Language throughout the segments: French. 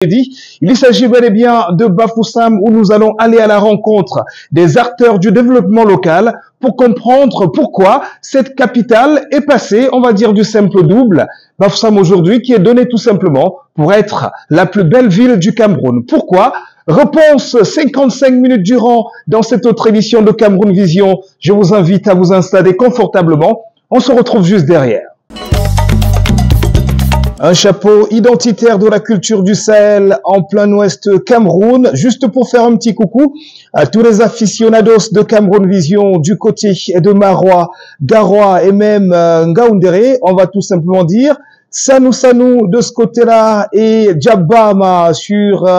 Il s'agit bel et bien de Bafoussam où nous allons aller à la rencontre des acteurs du développement local pour comprendre pourquoi cette capitale est passée, on va dire, du simple au double. Bafoussam aujourd'hui qui est donné tout simplement pour être la plus belle ville du Cameroun. Pourquoi? Réponse 55 minutes durant dans cette autre émission de Cameroun Vision. Je vous invite à vous installer confortablement. On se retrouve juste derrière. Un chapeau identitaire de la culture du Sahel en plein ouest Cameroun, juste pour faire un petit coucou à tous les aficionados de Cameroun Vision du côté de Marois, Garoua et même Ngaoundéré. On va tout simplement dire Sanou Sanou de ce côté-là et Djabama sur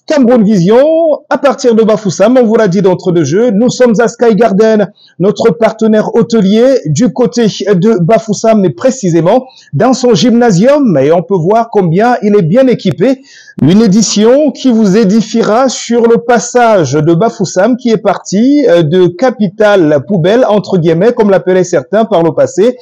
Cameroun Vision. À partir de Bafoussam, on vous l'a dit d'entre deux jeux, nous sommes à Sky Garden, notre partenaire hôtelier du côté de Bafoussam, mais précisément dans son gymnasium. Et on peut voir combien il est bien équipé. Une édition qui vous édifiera sur le passage de Bafoussam qui est parti de capitale poubelle, entre guillemets, comme l'appelaient certains par le passé,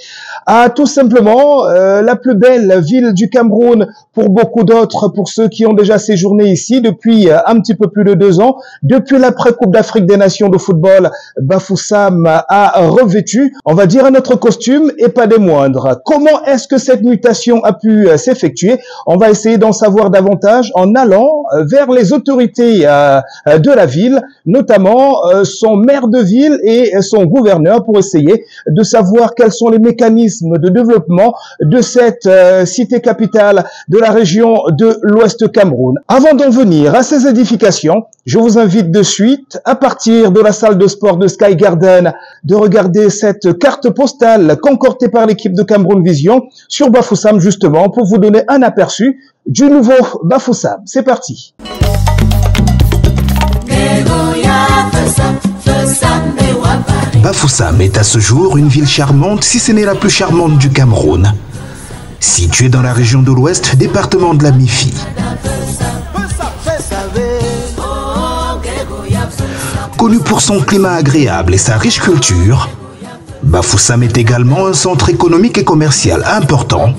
à tout simplement la plus belle ville du Cameroun pour beaucoup d'autres, pour ceux qui ont déjà séjourné ici depuis un petit peu plus de 2 ans. Depuis l'après-Coupe d'Afrique des Nations de football, Bafoussam a revêtu, on va dire, un autre costume et pas des moindres. Comment est-ce que cette mutation a pu s'effectuer? On va essayer d'en savoir davantage en allant vers les autorités de la ville, notamment son maire de ville et son gouverneur, pour essayer de savoir quels sont les mécanismes de développement de cette cité capitale de la région de l'Ouest Cameroun. Avant d'en venir à ces édifications, je vous invite de suite, à partir de la salle de sport de Sky Garden, de regarder cette carte postale concoctée par l'équipe de Cameroun Vision sur Bafoussam, justement, pour vous donner un aperçu du nouveau Bafoussam. C'est parti. Bafoussam est à ce jour une ville charmante, si ce n'est la plus charmante du Cameroun. Située dans la région de l'Ouest, département de la Mifi. Connu pour son climat agréable et sa riche culture, Bafoussam est également un centre économique et commercial important,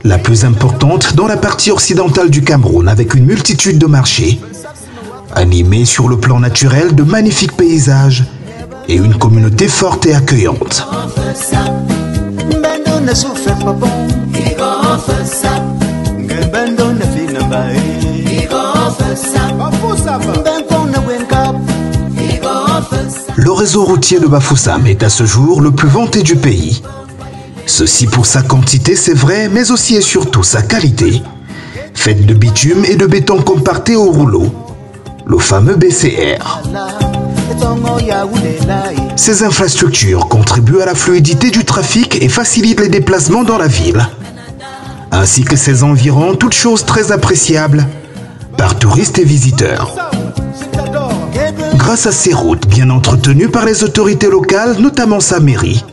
la plus importante dans la partie occidentale du Cameroun, avec une multitude de marchés, animés sur le plan naturel de magnifiques paysages et une communauté forte et accueillante. Le réseau routier de Bafoussam est à ce jour le plus vanté du pays. Ceci pour sa quantité, c'est vrai, mais aussi et surtout sa qualité, faite de bitume et de béton compacté au rouleau, le fameux BCR. Ces infrastructures contribuent à la fluidité du trafic et facilitent les déplacements dans la ville, ainsi que ses environs, toutes choses très appréciables par touristes et visiteurs. Grâce à ces routes bien entretenues par les autorités locales, notamment sa mairie,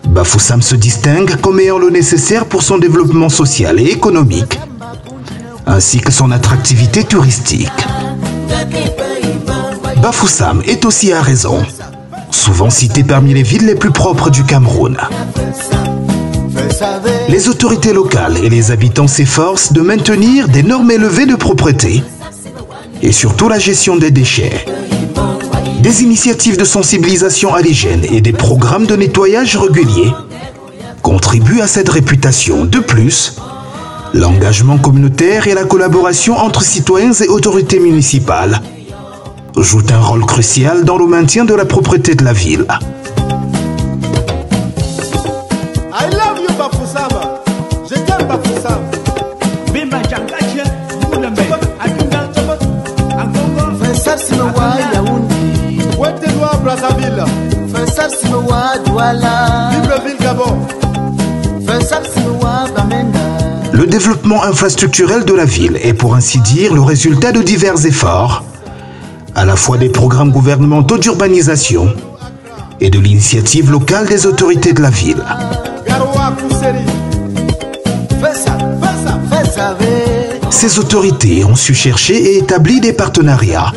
Bafoussam se distingue comme ayant le nécessaire pour son développement social et économique, ainsi que son attractivité touristique. Bafoussam est aussi à raison, souvent cité parmi les villes les plus propres du Cameroun. Les autorités locales et les habitants s'efforcent de maintenir des normes élevées de propreté et surtout la gestion des déchets. Des initiatives de sensibilisation à l'hygiène et des programmes de nettoyage réguliers contribuent à cette réputation. De plus, l'engagement communautaire et la collaboration entre citoyens et autorités municipales jouent un rôle crucial dans le maintien de la propreté de la ville. I love you, Bafoussam. Je t'aime, Bafoussam. Brazzaville. Libreville, Gabon. Le développement infrastructurel de la ville est pour ainsi dire le résultat de divers efforts, à la fois des programmes gouvernementaux d'urbanisation et de l'initiative locale des autorités de la ville. Ces autorités ont su chercher et établir des partenariats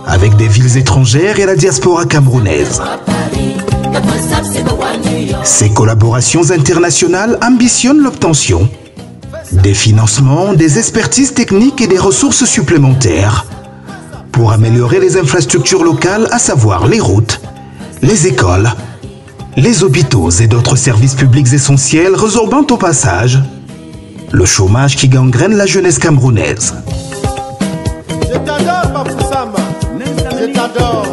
avec des villes étrangères et la diaspora camerounaise. Ces collaborations internationales ambitionnent l'obtention Des financements, des expertises techniques et des ressources supplémentaires pour améliorer les infrastructures locales, à savoir les routes, les écoles, les hôpitaux et d'autres services publics essentiels, résorbant au passage le chômage qui gangrène la jeunesse camerounaise. Je t'adore, Bafoussama. Je t'adore.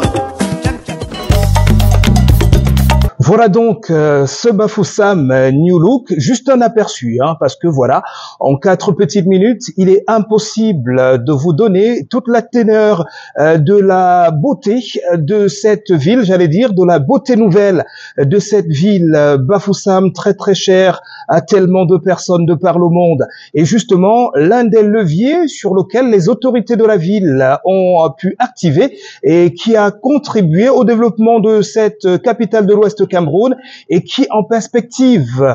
Voilà donc ce Bafoussam New Look, juste un aperçu, parce que voilà, en 4 petites minutes, il est impossible de vous donner toute la teneur de la beauté de cette ville, j'allais dire, de la beauté nouvelle de cette ville Bafoussam, très très chère à tellement de personnes de par le monde. Et justement, l'un des leviers sur lequel les autorités de la ville ont pu activer et qui a contribué au développement de cette capitale de l'Ouest Cameroun et qui en perspective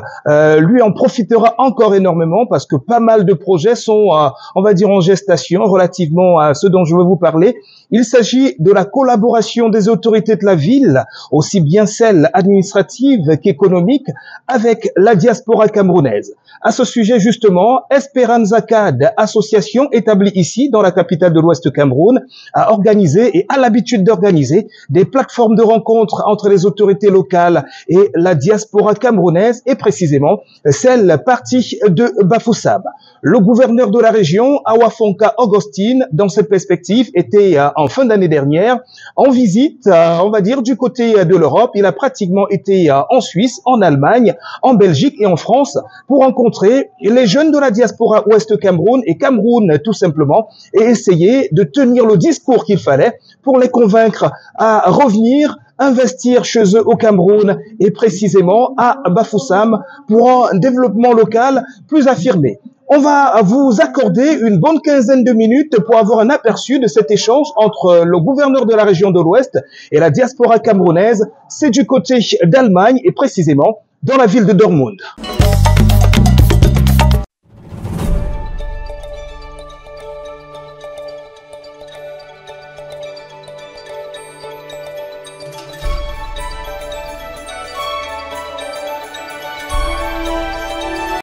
lui en profitera encore énormément parce que pas mal de projets sont on va dire en gestation relativement à ce dont je veux vous parler. Il s'agit de la collaboration des autorités de la ville, aussi bien celles administratives qu'économiques, avec la diaspora camerounaise. À ce sujet, justement, Esperanza CAD, association établie ici, dans la capitale de l'Ouest Cameroun, a organisé et a l'habitude d'organiser des plateformes de rencontres entre les autorités locales et la diaspora camerounaise, et précisément celle partie de Bafoussam. Le gouverneur de la région, Awafonka Augustine, dans cette perspective, était en fin d'année dernière en visite, on va dire, du côté de l'Europe. Il a pratiquement été en Suisse, en Allemagne, en Belgique et en France pour rencontrer les jeunes de la diaspora Ouest Cameroun et Cameroun tout simplement et essayer de tenir le discours qu'il fallait pour les convaincre à revenir investir chez eux au Cameroun et précisément à Bafoussam pour un développement local plus affirmé. On va vous accorder une bonne quinzaine de minutes pour avoir un aperçu de cet échange entre le gouverneur de la région de l'Ouest et la diaspora camerounaise. C'est du côté d'Allemagne et précisément dans la ville de Dortmund.